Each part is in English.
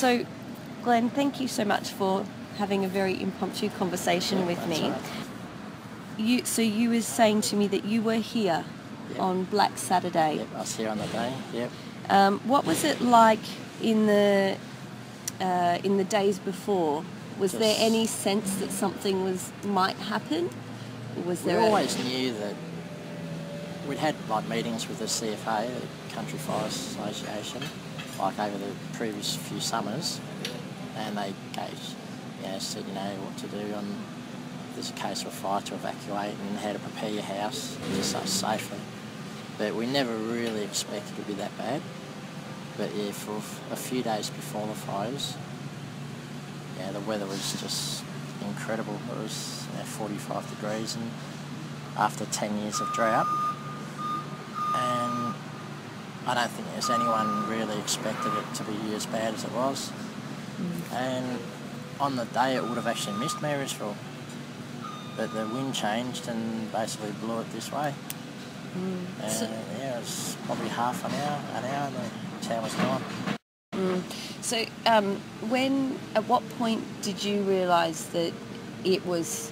So, Glen, thank you so much for having a very impromptu conversation with me. Right. So you were saying to me that you were here on Black Saturday. Yep, I was here on the day. Yep. What was it like in the days before? Was there any sense that something might happen? Or was there? We always knew that we'd had like meetings with the CFA, the Country Fire Association, like over the previous few summers, and they said what to do on there's a case of a fire to evacuate and how to prepare your house to stay safer. But we never really expected it to be that bad. But yeah, for a few days before the fires, the weather was just incredible. It was 45 degrees, and after 10 years of drought, and I don't think there's anyone really expected it to be as bad as it was. And on the day it would have actually missed Marysville, but the wind changed and basically blew it this way. And it was probably half an hour, and the town was gone. So at what point did you realise that it was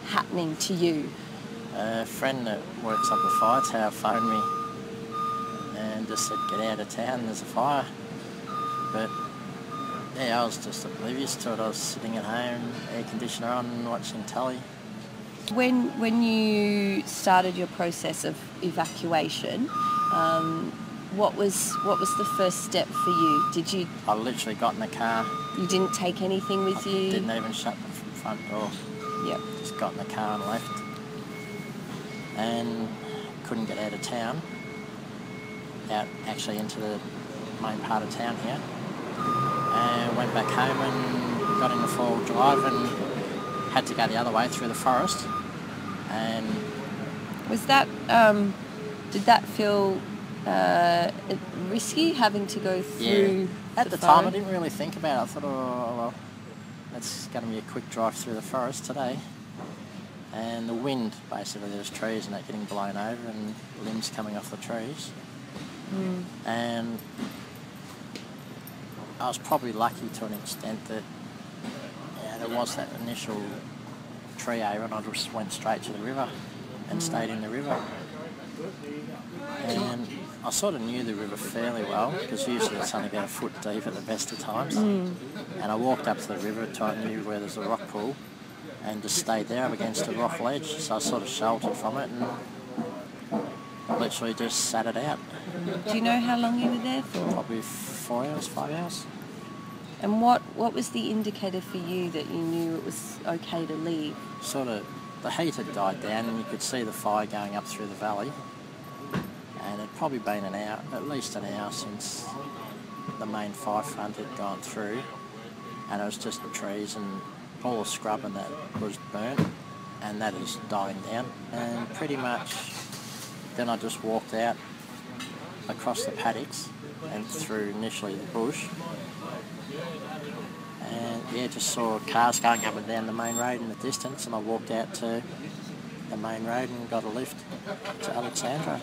happening to you? A friend that works up the fire tower phoned me and just said, get out of town, there's a fire. But I was just oblivious to it. I was sitting at home, air conditioner on, watching telly. When you started your process of evacuation, what was the first step for you? I literally got in the car. You didn't take anything with you? Didn't even shut the front door. Yep. Just got in the car and left. And couldn't get out of town, out actually into the main part of town here. And went back home and got in the four-wheel drive and had to go the other way through the forest. And was that did that feel risky, having to go through? Yeah. At the time I didn't really think about it. I thought, oh well, it's going to be a quick drive through the forest today. And the wind, basically, there's trees and that getting blown over and limbs coming off the trees. And I was probably lucky to an extent that there was that initial tree area, and I just went straight to the river and stayed in the river. And I sort of knew the river fairly well, because usually it's only about a foot deep at the best of times. And I walked up to the river until I knew where there's a rock pool, and just stayed there up against a rock ledge. So I was sort of sheltered from it and literally just sat it out. Do you know how long you were there for? Probably 4 hours, 5 hours. And what was the indicator for you that you knew it was okay to leave? Sort of, the heat had died down and you could see the fire going up through the valley. And it'd probably been an hour, at least an hour, since the main fire front had gone through. And it was just the trees and all the scrub and that was burnt, and that is dying down. And pretty much then I just walked out across the paddocks and through initially the bush, and just saw cars going up and down the main road in the distance, and I walked out to the main road and got a lift to Alexandra.